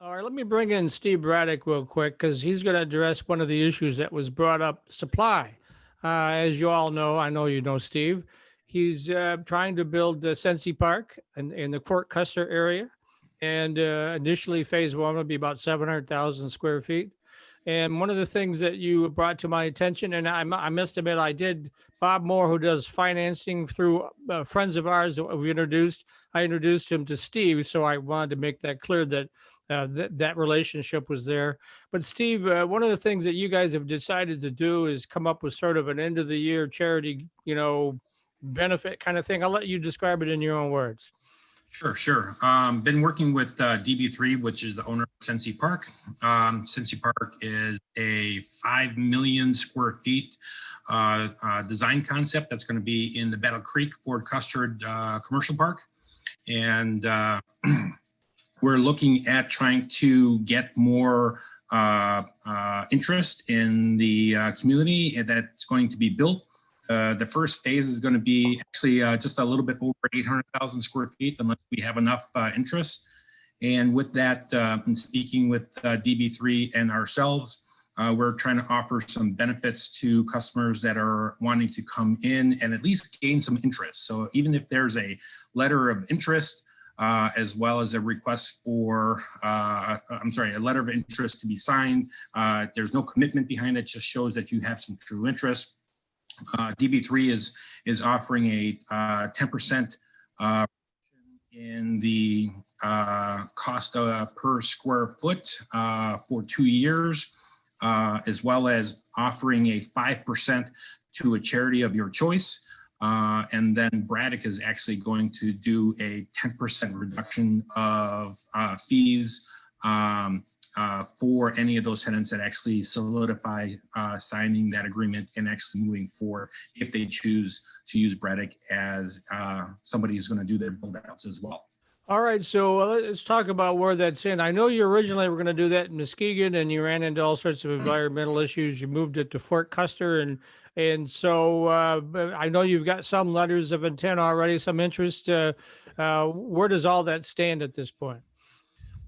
All right, let me bring in Steve Braddock real quick because he's going to address one of the issues that was brought up: supply. As you all know, I know you know Steve. He's trying to build Sensi Park in the Fort Custer area, and initially phase one would be about 700,000 square feet. And one of the things that you brought to my attention, and I must admit, I did. Bob Moore, who does financing through friends of ours that we introduced, I introduced him to Steve, so I wanted to make that clear that that relationship was there. But Steve, one of the things that you guys have decided to do is come up with sort of an end of the year charity, benefit kind of thing. I'll let you describe it in your own words. Sure, sure. Been working with DB3, which is the owner of Sensi Park. Sensi Park is a 5 million square feet design concept that's going to be in the Battle Creek Fort Custer Commercial Park. And we're looking at trying to get more interest in the community that's going to be built. The first phase is going to be actually just a little bit over 800,000 square feet, unless we have enough interest. And with that, in speaking with DB3 and ourselves, we're trying to offer some benefits to customers that are wanting to come in and at least gain some interest. So even if there's a letter of interest, as well as a request for, a letter of interest to be signed, there's no commitment behind it, just shows that you have some true interest. DB3 is offering a 10% in the cost per square foot for 2 years, as well as offering a 5% to a charity of your choice. And then Braddock is actually going to do a 10% reduction of fees for any of those tenants that actually solidify signing that agreement and actually moving forward if they choose to use Braddock as somebody who's going to do their build outs as well. All right, so let's talk about where that's in. I know you originally were going to do that in Muskegon, and you ran into all sorts of environmental issues. You moved it to Fort Custer, and so I know you've got some letters of intent already, some interest. Where does all that stand at this point?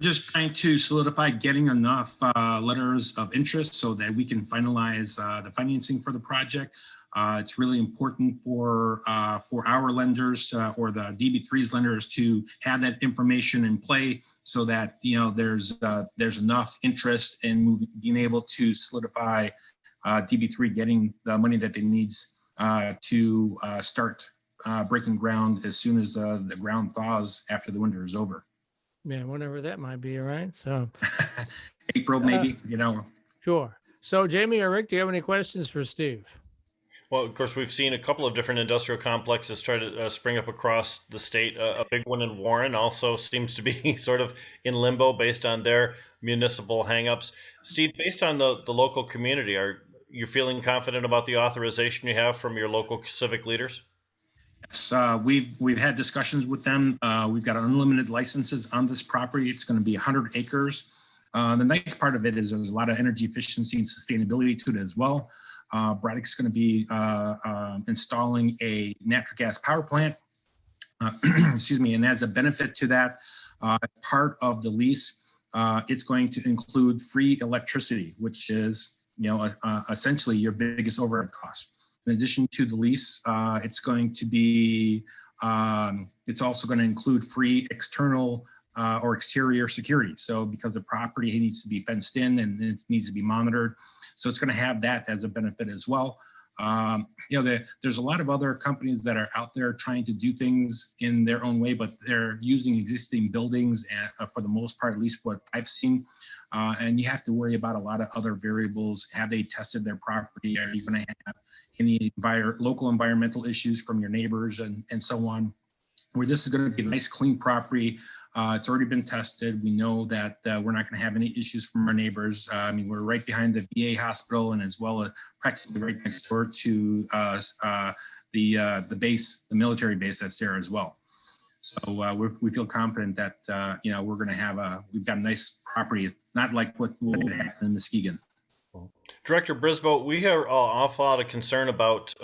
Just trying to solidify getting enough letters of interest so that we can finalize the financing for the project. It's really important for our lenders or the DB3's lenders to have that information in play so that there's enough interest in being able to solidify DB3 getting the money that they needs to start breaking ground as soon as the ground thaws after the winter is over. Yeah, whenever that might be, all right? So April, maybe, Sure. So Jamie or Rick, do you have any questions for Steve? Well, of course, we've seen a couple of different industrial complexes try to spring up across the state. A big one in Warren also seems to be sort of in limbo based on their municipal hangups. Steve, based on the local community, are you feeling confident about the authorization you have from your local civic leaders? Yes, we've had discussions with them. We've got unlimited licenses on this property. It's going to be 100 acres. The nice part of it is there's a lot of energy efficiency and sustainability to it as well. Braddock's going to be installing a natural gas power plant, excuse me, and as a benefit to that, part of the lease, it's going to include free electricity, which is, essentially your biggest overhead cost. In addition to the lease, it's going to be, it's also going to include free external or exterior security. So because the property needs to be fenced in and it needs to be monitored, so it's going to have that as a benefit as well. There's a lot of other companies that are out there trying to do things in their own way, but they're using existing buildings for the most part, at least what I've seen. And you have to worry about a lot of other variables. Have they tested their property? Are you going to have any local environmental issues from your neighbors and so on? Where this is going to be a nice, clean property. It's already been tested. We know that we're not going to have any issues from our neighbors. We're right behind the VA hospital and as well as practically right next door to the base, the military base that's there as well. So we feel confident that we're going to have we've got a nice property, not like what happened in Muskegon. Director Brisboe, we hear an awful lot of concern about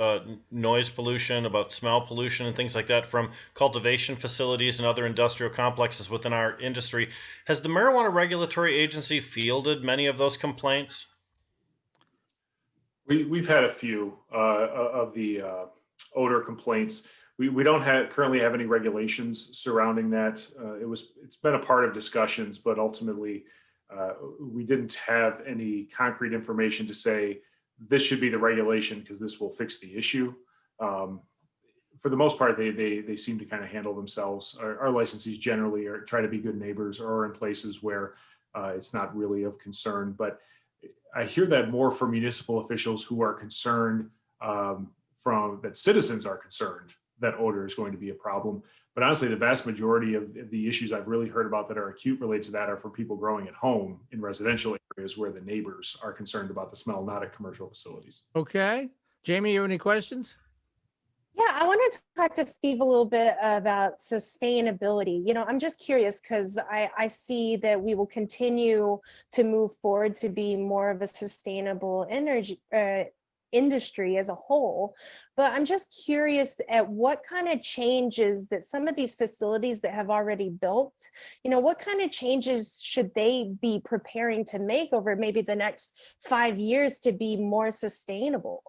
noise pollution, about smell pollution, and things like that from cultivation facilities and other industrial complexes within our industry. Has the Marijuana Regulatory Agency fielded many of those complaints? We've had a few of the odor complaints. We don't currently have any regulations surrounding that. It's been a part of discussions, but ultimately we didn't have any concrete information to say this should be the regulation because this will fix the issue. For the most part, they seem to kind of handle themselves. Our licensees generally try to be good neighbors or in places where it's not really of concern. But I hear that more from municipal officials who are concerned that citizens are concerned that odor is going to be a problem. But honestly, the vast majority of the issues I've really heard about that are acute related to that are from people growing at home in residential areas where the neighbors are concerned about the smell, not at commercial facilities. Okay. Jamie, you have any questions? Yeah, I wanted to talk to Steve a little bit about sustainability. I'm just curious because I see that we will continue to move forward to be more of a sustainable energy industry as a whole. But I'm just curious at what kind of changes that some of these facilities that have already built, what kind of changes should they be preparing to make over maybe the next 5 years to be more sustainable?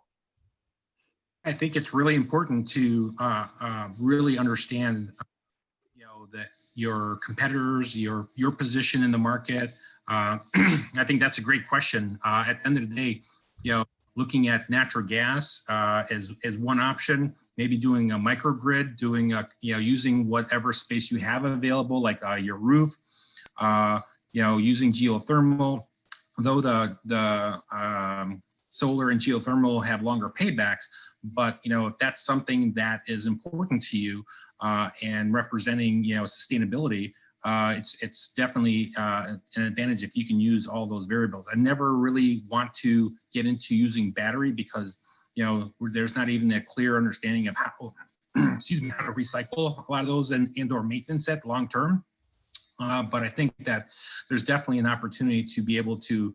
I think it's really important to really understand, that your competitors, your position in the market. I think that's a great question. At the end of the day, looking at natural gas as one option, maybe doing a microgrid, using whatever space you have available, like your roof, using geothermal. Though the solar and geothermal have longer paybacks, but if that's something that is important to you and representing sustainability, it's definitely an advantage if you can use all those variables. I never really want to get into using battery because there's not even a clear understanding of how how to recycle a lot of those and/or maintenance at long term. But I think that there's definitely an opportunity to be able to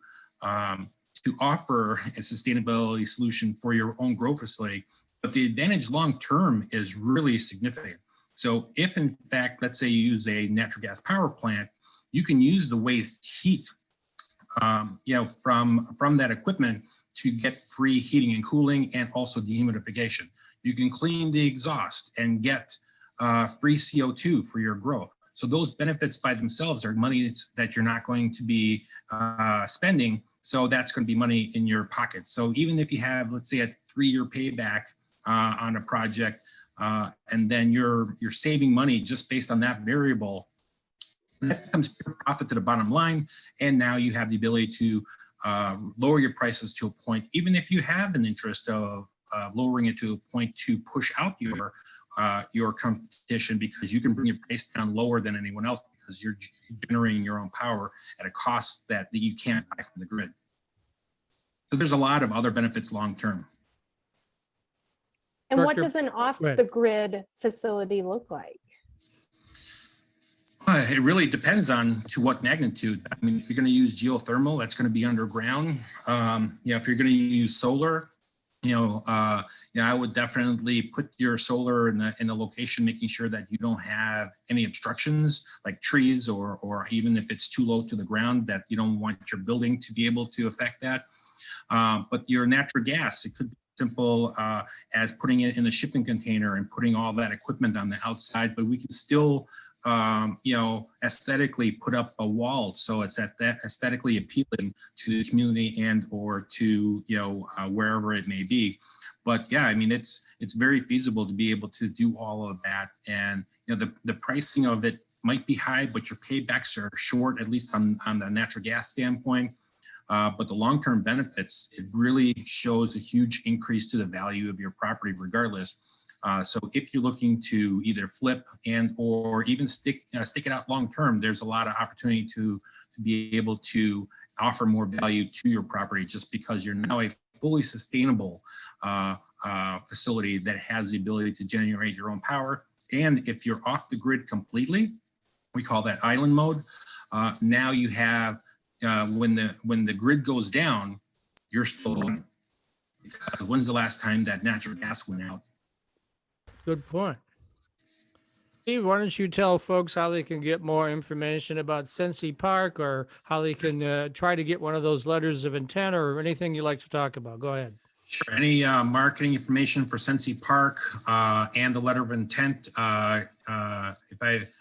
offer a sustainability solution for your own grow facility. But the advantage long term is really significant. So if in fact, let's say you use a natural gas power plant, you can use the waste heat from that equipment to get free heating and cooling and also dehumidification. You can clean the exhaust and get free CO2 for your grow. So those benefits by themselves are money that you're not going to be spending. So that's going to be money in your pocket. So even if you have, let's say, a 3-year payback on a project, and then you're saving money just based on that variable, that becomes pure profit to the bottom line. And now you have the ability to lower your prices to a point, even if you have an interest of lowering it to a point to push out your competition, because you can bring your price down lower than anyone else because you're generating your own power at a cost that you can't buy from the grid. So there's a lot of other benefits long term. And what does an off-the-grid facility look like? It really depends on to what magnitude. I mean, if you're going to use geothermal, that's going to be underground. If you're going to use solar, I would definitely put your solar in the location, making sure that you don't have any obstructions like trees or even if it's too low to the ground, that you don't want your building to be able to affect that. But your natural gas, it could be simple as putting it in a shipping container and putting all that equipment on the outside, but we can still aesthetically put up a wall so it's that aesthetically appealing to the community and or to wherever it may be. But yeah, I mean it's very feasible to be able to do all of that, and the pricing of it might be high, but your paybacks are short, at least on the natural gas standpoint. But the long-term benefits, it really shows a huge increase to the value of your property regardless. So if you're looking to either flip and or even stick it out long-term, there's a lot of opportunity to be able to offer more value to your property just because you're now a fully sustainable facility that has the ability to generate your own power. And if you're off the grid completely, we call that island mode. Now you have when the grid goes down, you're still on. Because when's the last time that natural gas went out? Good point. Steve, why don't you tell folks how they can get more information about Sensi Park, or how they can try to get one of those letters of intent, or anything you'd like to talk about? Go ahead. Sure. Any marketing information for Sensi Park and the letter of intent. I'm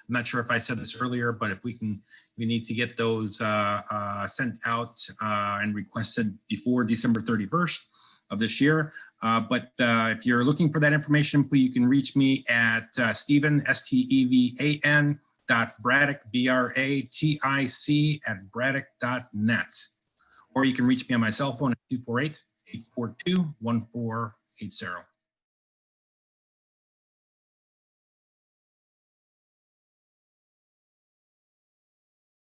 not sure if I said this earlier, but if we need to get those sent out and requested before December 31st of this year. But if you're looking for that information, please, you can reach me at Steven, STEVAN .Braddock, BRATIC @braddock.net. Or you can reach me on my cell phone at 248-842-1480.